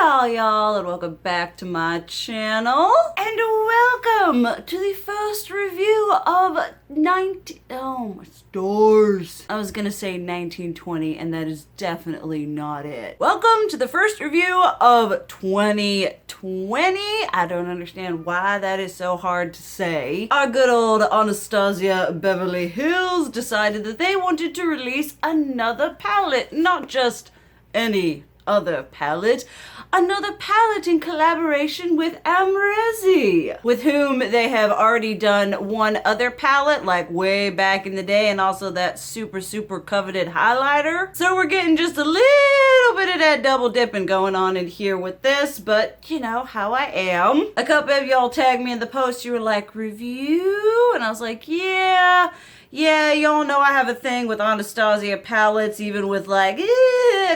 y'all, and welcome back to my channel. And welcome to the first review of oh my stars. I was gonna say 1920, and that is definitely not it. Welcome to the first review of 2020. I don't understand why that is so hard to say. Our good old Anastasia Beverly Hills decided that they wanted to release another palette, not just any other palette, another palette in collaboration with Amrezy, with whom they have already done one other palette like way back in the day, and also that super coveted highlighter. So we're getting just a little bit of that double dipping going on in here with this, but you know how I am. A couple of y'all tagged me in the post, you were like, review? And I was like, yeah, y'all know I have a thing with Anastasia palettes, even with like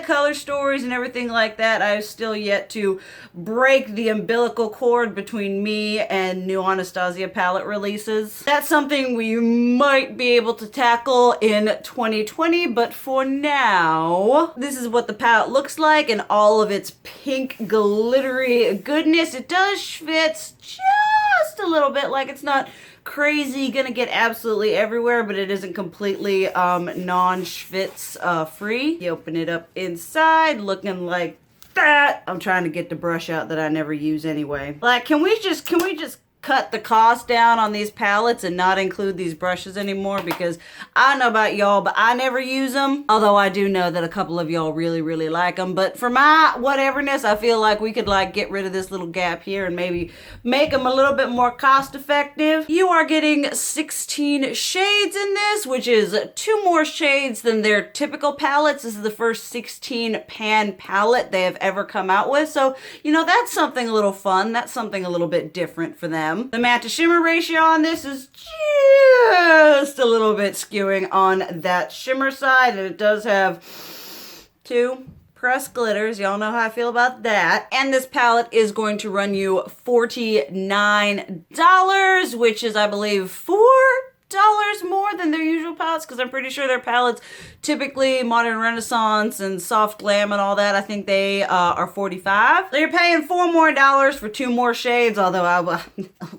color stories and everything like that. I've still yet to break the umbilical cord between me and new Anastasia palette releases. That's something we might be able to tackle in 2020, but for now, this is what the palette looks like in all of its pink glittery goodness. It does schwitz just a little bit, like it's not crazy gonna get absolutely everywhere, but it isn't completely non-schwitz free. You open it up inside, looking like that. I'm trying to get the brush out that I never use anyway. Like, can we just cut the cost down on these palettes and not include these brushes anymore? Because I don't know about y'all, but I never use them. Although I do know that a couple of y'all really like them. But for my whateverness, I feel like we could like get rid of this little gap here and maybe make them a little bit more cost effective. You are getting 16 shades in this, which is 2 more shades than their typical palettes. This is the first 16 pan palette they have ever come out with. So, you know, that's something a little fun. That's something a little bit different for them. The matte to shimmer ratio on this is just a little bit skewing on that shimmer side, and it does have 2 pressed glitters. Y'all know how I feel about that. And this palette is going to run you $49, which is, I believe, $4 more than their usual palettes, because I'm pretty sure their palettes, typically Modern Renaissance and Soft Glam and all that, I think they are $45. So you're paying $4 more for 2 more shades, although I'll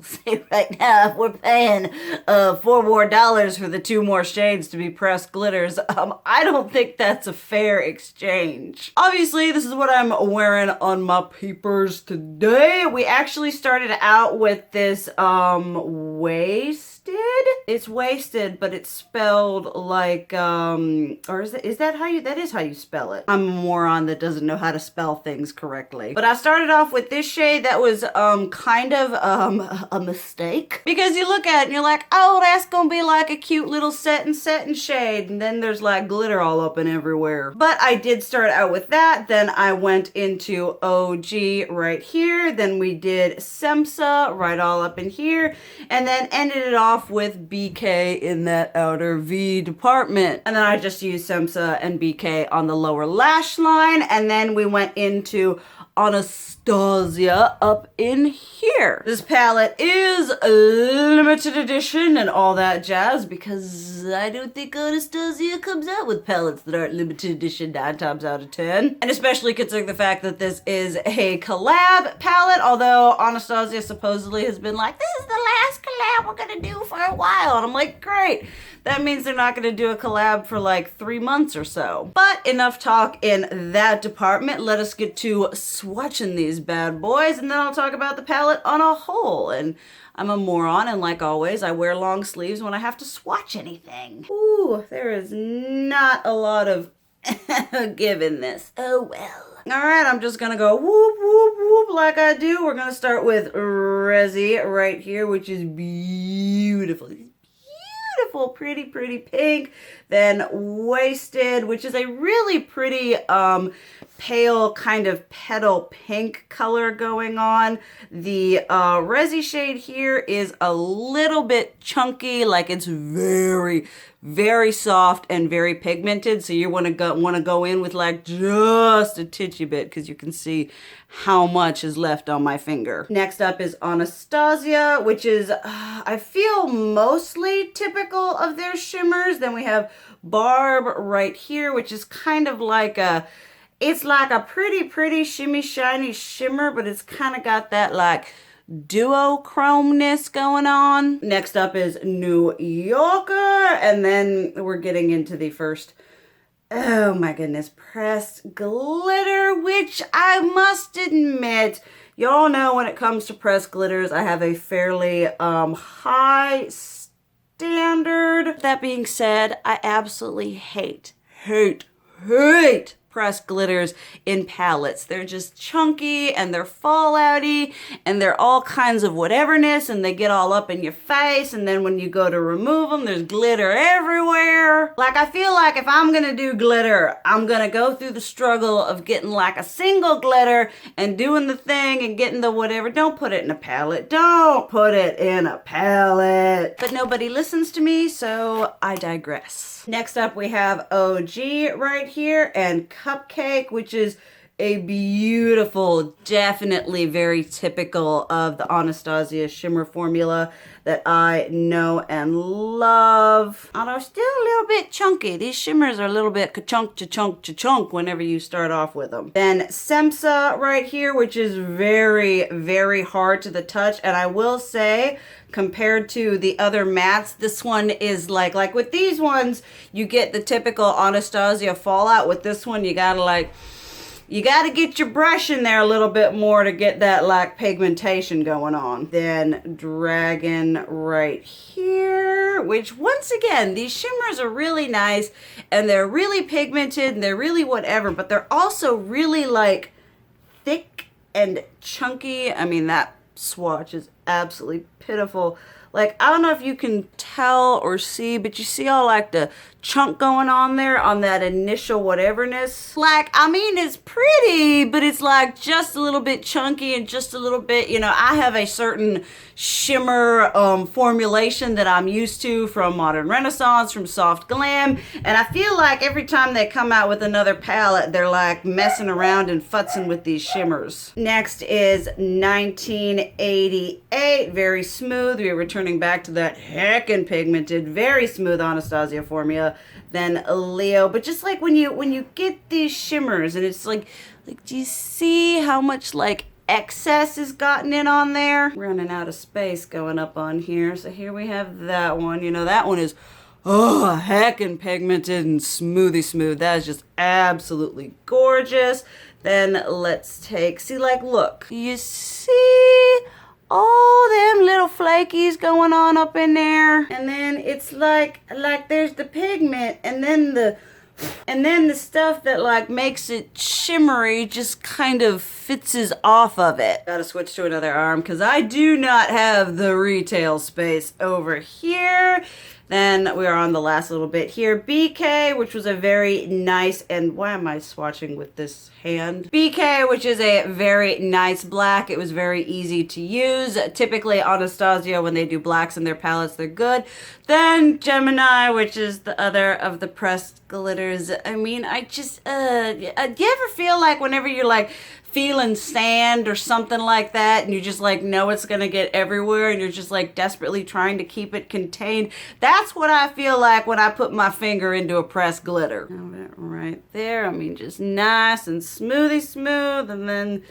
say right now, if we're paying $4 more for the 2 more shades to be pressed glitters, I don't think that's a fair exchange. Obviously, this is what I'm wearing on my papers today. We actually started out with this wasted. It's wasted, but it's spelled like or is that how you, that is how you spell it. I'm a moron that doesn't know how to spell things correctly. But I started off with this shade that was kind of a mistake, because you look at it and you're like, oh, that's gonna be like a cute little satin shade, and then there's like glitter all up and everywhere. But I did start out with that, then I went into OG right here, then we did Semsa right all up in here, and then ended it off with BK in that outer V department. And then I just used Semsa and BK on the lower lash line, and then we went into Anastasia up in here. This palette is a limited edition and all that jazz, because I don't think Anastasia comes out with palettes that aren't limited edition 9 times out of 10. And especially considering the fact that this is a collab palette, although Anastasia supposedly has been like, this is the last collab we're gonna do for a while. And I'm like, great. That means they're not gonna do a collab for like 3 months or so. But enough talk in that department. Let us get to swatching these bad boys, and then I'll talk about the palette on a whole. And I'm a moron, and like always, I wear long sleeves when I have to swatch anything. Ooh, there is not a lot of give in this. Oh well. Alright, I'm just gonna go whoop whoop whoop like I do. We're gonna start with Resi right here, which is beautiful. Beautiful, pretty pink. Then Wasted, which is a really pretty pale kind of petal pink color going on. The Resi shade here is a little bit chunky, like it's very soft and very pigmented, so you want to go in with like just a titchy bit, because you can see how much is left on my finger. Next up is Anastasia, which is I feel mostly typical of their shimmers. Then we have Barb right here, which is kind of like a It's like a pretty shimmy shiny shimmer, but it's kind of got that like duochromeness going on. Next up is New Yorker, and then we're getting into the first, oh my goodness, pressed glitter, which I must admit, y'all know when it comes to pressed glitters, I have a fairly high standard. That being said, I absolutely hate pressed glitters in palettes. They're just chunky and they're fallouty and they're all kinds of whateverness and they get all up in your face, and then when you go to remove them, there's glitter everywhere. Like, I feel like if I'm gonna do glitter, I'm gonna go through the struggle of getting like a single glitter and doing the thing and getting the whatever. Don't put it in a palette. Don't put it in a palette. But nobody listens to me, so I digress. Next up, we have OG right here and Cupcake, which is a beautiful, definitely very typical of the Anastasia shimmer formula that I know and love. Although still a little bit chunky. These shimmers are a little bit ka-chunk, cha-chunk, cha-chunk whenever you start off with them. Then Semsa right here, which is very hard to the touch. And I will say, compared to the other mattes, this one is like with these ones, you get the typical Anastasia fallout. With this one, you gotta get your brush in there a little bit more to get that like pigmentation going on. Then Dragon right here, which once again, these shimmers are really nice and they're really pigmented and they're really whatever, but they're also really like thick and chunky. I mean, that swatch is absolutely pitiful. Like, I don't know if you can tell or see, but you see all like the chunk going on there on that initial whateverness. Like, I mean, it's pretty, but it's like just a little bit chunky and just a little bit, you know, I have a certain shimmer formulation that I'm used to from Modern Renaissance, from Soft Glam, and I feel like every time they come out with another palette, they're like messing around and futzing with these shimmers. Next is 1988, very smooth. We are returning back to that heckin' pigmented, very smooth Anastasia formula. Then Leo, but just like when you get these shimmers and it's like do you see how much like excess is gotten in on there? Running out of space going up on here. So here we have that one. You know, that one is heckin' pigmented and smoothy smooth. That is just absolutely gorgeous. Then let's take, see, like, look, you see all them little flakies going on up in there, and then it's like there's the pigment, and then the stuff that like makes it shimmery just kind of fitzes off of it. Gotta switch to another arm because I do not have the retail space over here. Then we are on the last little bit here. BK, which was a very nice, and why am I swatching with this hand? BK, which is a very nice black. It was very easy to use. Typically, Anastasia, when they do blacks in their palettes, they're good. Then Gemini, which is the other of the pressed glitters. I mean, I just, do you ever feel like whenever you're like feeling sand or something like that and you just like know it's gonna get everywhere and you're just like desperately trying to keep it contained? That's what I feel like when I put my finger into a pressed glitter. Right there, I mean, just nice and smoothy smooth, and then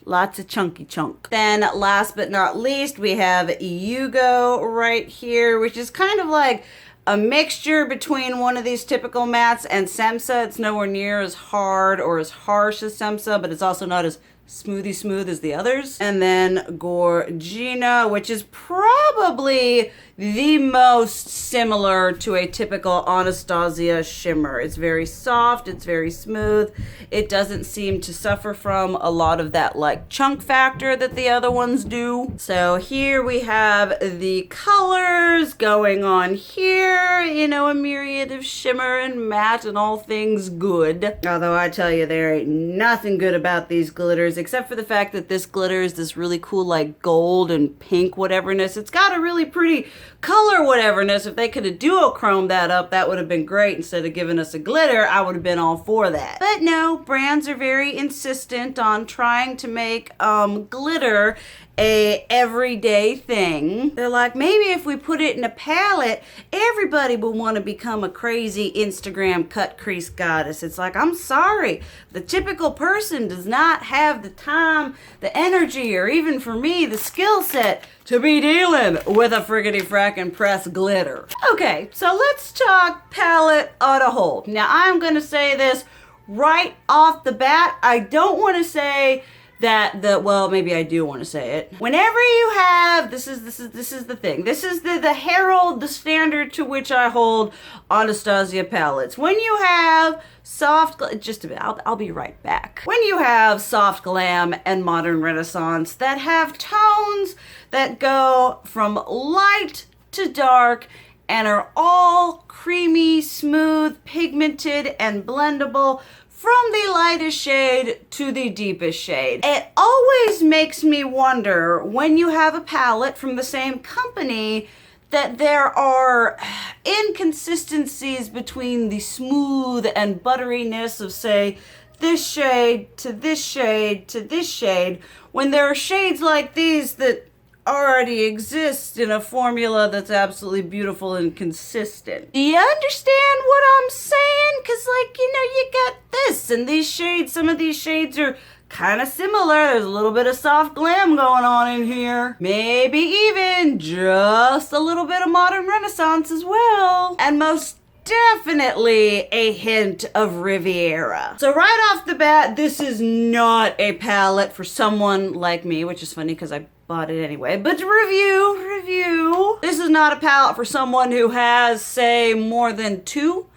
lots of chunky chunk. Then last but not least, we have Yugo right here, which is kind of like a mixture between one of these typical mattes and Semsa. It's nowhere near as hard or as harsh as Semsa, but it's also not as smoothy smooth as the others. And then Gorgina, which is probably the most similar to a typical Anastasia shimmer. It's very soft, it's very smooth. It doesn't seem to suffer from a lot of that like chunk factor that the other ones do. So here we have the colors going on here, you know, a myriad of shimmer and matte and all things good. Although I tell you, there ain't nothing good about these glitters except for the fact that this glitter is this really cool like gold and pink whateverness. It's got a really pretty color whateverness. If they could have duochromed that up, that would have been great. Instead of giving us a glitter, I would have been all for that. But no, brands are very insistent on trying to make glitter a everyday thing. They're like, maybe if we put it in a palette, everybody will want to become a crazy Instagram cut crease goddess. It's like, I'm sorry, the typical person does not have the time, the energy, or even for me, the skill set to be dealing with a friggity frackin' pressed glitter. Okay, so let's talk palette on a whole. Now, I'm gonna say this right off the bat. I don't want to say that well, maybe I do want to say it. Whenever you have, this is the thing. This is the herald, the standard to which I hold Anastasia palettes. When you have soft, just a bit, I'll be right back. When you have soft glam and modern renaissance that have tones that go from light to dark and are all creamy, smooth, pigmented, and blendable from the lightest shade to the deepest shade. It always makes me wonder when you have a palette from the same company that there are inconsistencies between the smooth and butteriness of, say, this shade to this shade to this shade, when there are shades like these that already exist in a formula that's absolutely beautiful and consistent. Do you understand what I'm saying? Because, like, you got this and these shades, some of these shades are kind of similar. There's a little bit of soft glam going on in here. Maybe even just a little bit of modern renaissance as well. And most definitely a hint of Riviera. So right off the bat, this is not a palette for someone like me, which is funny because I bought it anyway. But review. This is not a palette for someone who has, say, more than 2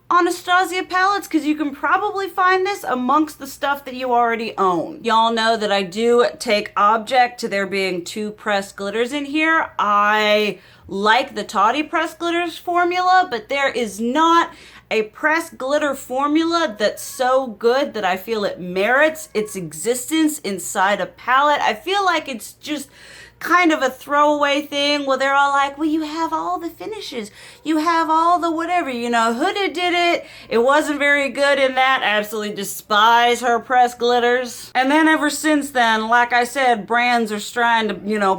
Anastasia palettes, because you can probably find this amongst the stuff that you already own. Y'all know that I do take object to there being 2 pressed glitters in here. I like the Toddy pressed glitters formula, but there is not a pressed glitter formula that's so good that I feel it merits its existence inside a palette. I feel like it's just kind of a throwaway thing where they're all like, well, you have all the finishes, you have all the whatever, Huda did it, it wasn't very good in that. I absolutely despise her pressed glitters. And then ever since then, like I said, brands are trying to,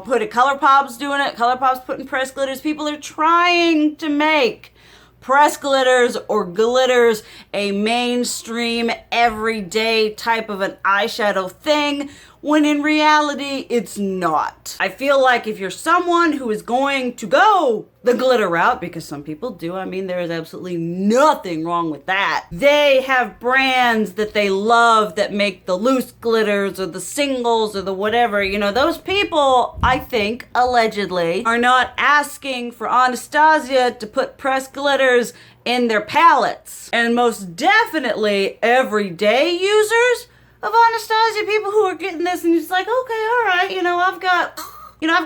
put it, ColourPop's doing it, ColourPop's putting pressed glitters, people are trying to make pressed glitters or glitters a mainstream everyday type of an eyeshadow thing, when in reality it's not. I feel like if you're someone who is going to go the glitter route, because some people do, there is absolutely nothing wrong with that. They have brands that they love that make the loose glitters or the singles or the whatever. Those people, I think, allegedly, are not asking for Anastasia to put pressed glitters in their palettes. And most definitely everyday users of Anastasia, people who are getting this and it's like, okay, all right, I've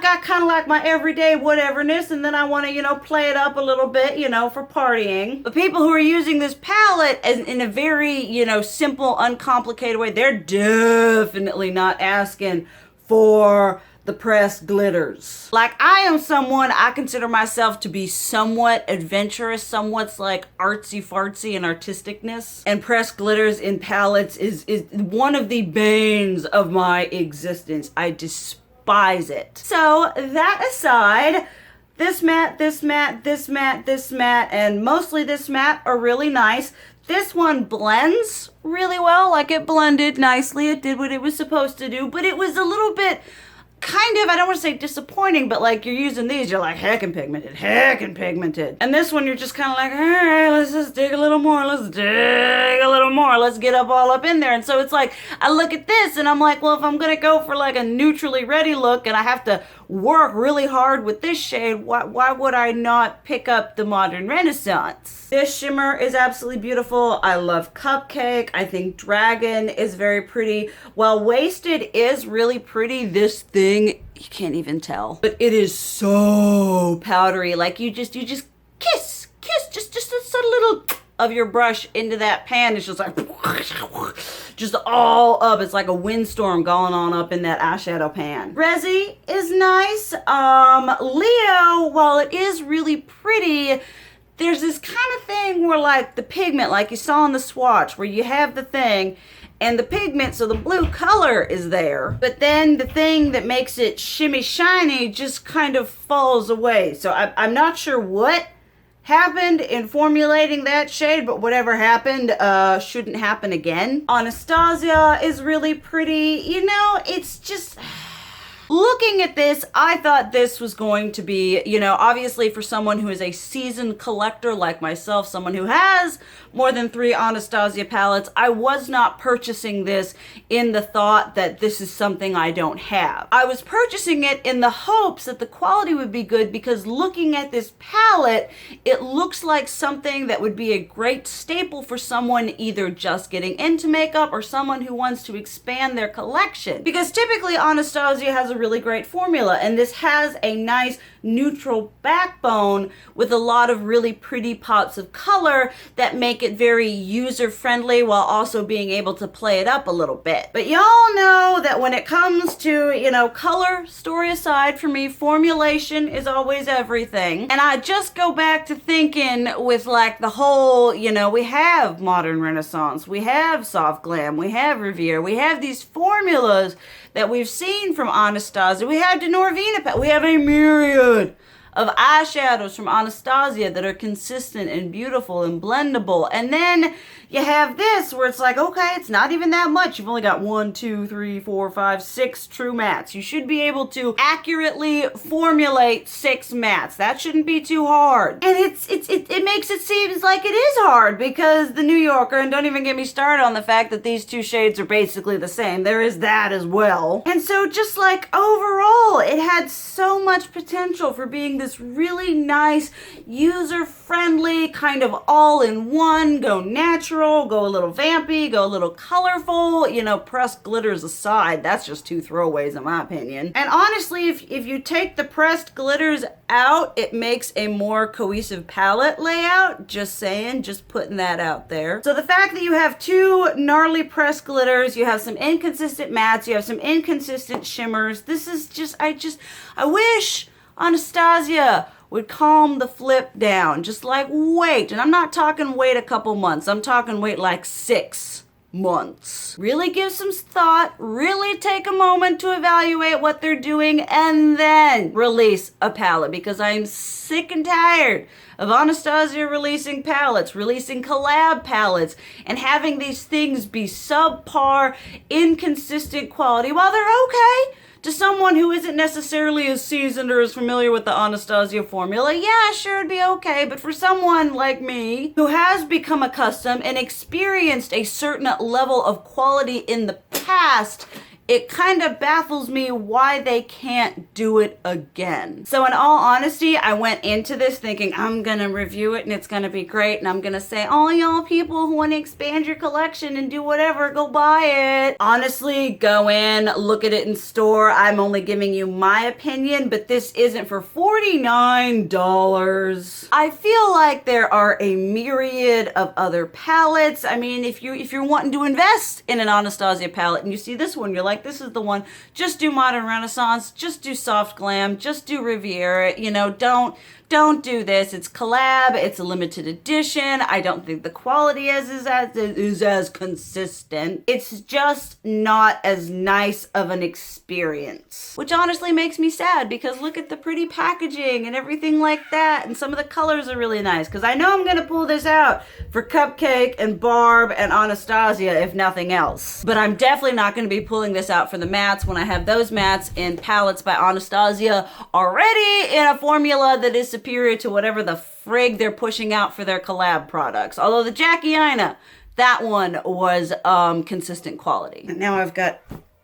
got kind of like my everyday whateverness, and then I want to, play it up a little bit, for partying. But people who are using this palette in a very, simple, uncomplicated way, they're definitely not asking for the pressed glitters. Like, I am someone, I consider myself to be somewhat adventurous, somewhat like artsy fartsy and artisticness. And pressed glitters in palettes is one of the banes of my existence. I despise it. So that aside, this matte, and mostly this matte are really nice. This one blends really well, like it blended nicely. It did what it was supposed to do, but it was a little bit kind of, I don't want to say disappointing, but like you're using these, you're like heckin' pigmented. And this one, you're just kind of like, all right, let's just dig a little more. Let's get all up in there. And so it's like, I look at this and I'm like, well, if I'm going to go for like a neutrally ready look and I have to work really hard with this shade, why would I not pick up the Modern Renaissance? This shimmer is absolutely beautiful. I love Cupcake. I think Dragon is very pretty. While Wasted is really pretty, this thing, you can't even tell. But it is so powdery. Like you just kiss, just a little of your brush into that pan. It's just like, just all up. It's like a windstorm going on up in that eyeshadow pan. Resi is nice. Leo, while it is really pretty, there's this kind of thing where like the pigment, like you saw in the swatch, where you have the thing and the pigment, so the blue color is there, but then the thing that makes it shimmy shiny just kind of falls away. So I'm not sure what happened in formulating that shade, but whatever happened shouldn't happen again. Anastasia is really pretty. You know, it's just... Looking at this, I thought this was going to be, you know, obviously for someone who is a seasoned collector like myself, someone who has more than 3 Anastasia palettes, I was not purchasing this in the thought that this is something I don't have. I was purchasing it in the hopes that the quality would be good, because looking at this palette, it looks like something that would be a great staple for someone either just getting into makeup or someone who wants to expand their collection. Because typically Anastasia has a really great formula, and this has a nice neutral backbone with a lot of really pretty pops of color that make it very user friendly while also being able to play it up a little bit. But y'all know that when it comes to, you know, color, story aside, for me, formulation is always everything. And I just go back to thinking with like the whole, you know, we have modern renaissance, we have soft glam, we have Riviera, we have these formulas that we've seen from Anastasia. We have the Norvina, we have a myriad of eyeshadows from Anastasia that are consistent and beautiful and blendable. And then you have this where it's like, okay, it's not even that much. You've only got 1, 2, 3, 4, 5, 6 true mattes. You should be able to accurately formulate 6 mattes. That shouldn't be too hard. And it makes it seem like it is hard, because the New Yorker, and don't even get me started on the fact that these 2 shades are basically the same. There is that as well. And so just like overall, it had so much potential for being this really nice, user-friendly, kind of all-in-one, go natural, go a little vampy, go a little colorful, you know, pressed glitters aside, that's just 2 throwaways in my opinion. And honestly, if you take the pressed glitters out, it makes a more cohesive palette layout. Just saying, just putting that out there. So the fact that you have 2 gnarly pressed glitters, you have some inconsistent mattes, you have some inconsistent shimmers, this is just, I wish Anastasia would calm the flip down. Just like wait. And I'm not talking wait a couple months. I'm talking wait like 6 months. Really give some thought, really take a moment to evaluate what they're doing, and then release a palette, because I'm sick and tired of Anastasia releasing palettes, releasing collab palettes, and having these things be subpar, inconsistent quality. While they're okay to someone who isn't necessarily as seasoned or as familiar with the Anastasia formula, yeah, sure, it'd be okay. But for someone like me, who has become accustomed and experienced a certain level of quality in the past, it kind of baffles me why they can't do it again. So in all honesty, I went into this thinking I'm gonna review it and it's gonna be great, and I'm gonna say, all y'all people who want to expand your collection and do whatever, go buy it. Honestly, go in, look at it in store. I'm only giving you my opinion, but this isn't for $49. I feel like there are a myriad of other palettes. I mean, if you're wanting to invest in an Anastasia palette and you see this one, you're like, this is the one, just do Modern Renaissance, just do Soft Glam, just do Riviera, you know, don't do this. It's collab, it's a limited edition. I don't think the quality is as consistent. It's just not as nice of an experience, which honestly makes me sad, because look at the pretty packaging and everything like that, and some of the colors are really nice, because I know I'm gonna pull this out for Cupcake and Barb and Anastasia if nothing else. But I'm definitely not gonna be pulling this out for the mattes when I have those mattes in palettes by Anastasia already in a formula that is superior to whatever the frig they're pushing out for their collab products. Although the Jackie Aina, that one was consistent quality. And now I've got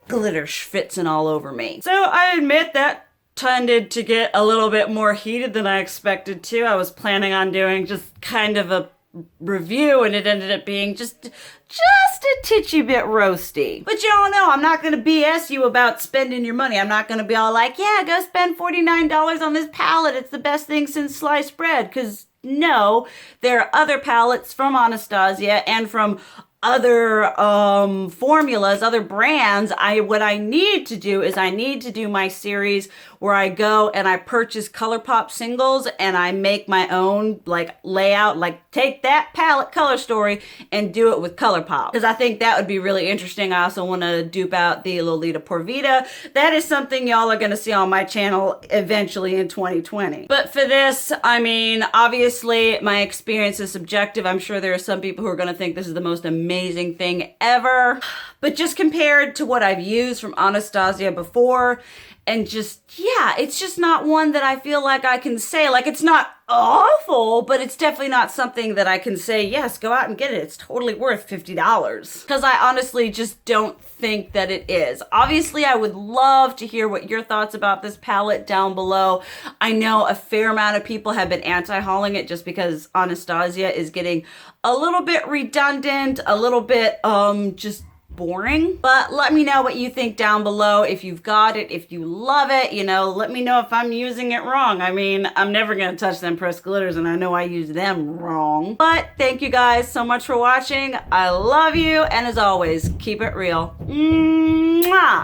glitter schwitzing all over me. So I admit that tended to get a little bit more heated than I expected to. I was planning on doing just kind of a review, and it ended up being just a titchy bit roasty. But y'all know I'm not gonna BS you about spending your money. I'm not gonna be all like, yeah, go spend $49 on this palette, it's the best thing since sliced bread, because no, there are other palettes from Anastasia and from other formulas, other brands. What I need to do is I need to do my series where I go and I purchase ColourPop singles and I make my own like layout, like take that palette Color Story and do it with ColourPop, because I think that would be really interesting. I also want to dupe out the Lolita Porvita. That is something y'all are going to see on my channel eventually in 2020. But for this, I mean, obviously my experience is subjective. I'm sure there are some people who are going to think this is the most amazing thing ever. But just compared to what I've used from Anastasia before, and just, yeah, it's just not one that I feel like I can say, like, it's not awful, but it's definitely not something that I can say, yes, go out and get it. It's totally worth $50. Because I honestly just don't think that it is. Obviously, I would love to hear what your thoughts about this palette down below. I know a fair amount of people have been anti-hauling it just because Anastasia is getting a little bit redundant, a little bit, just boring. But let me know what you think down below. If you've got it, if you love it, you know, let me know if I'm using it wrong. I mean, I'm never gonna touch them pressed glitters, and I know I use them wrong. But thank you guys so much for watching. I love you, and as always, keep it real. Mwah!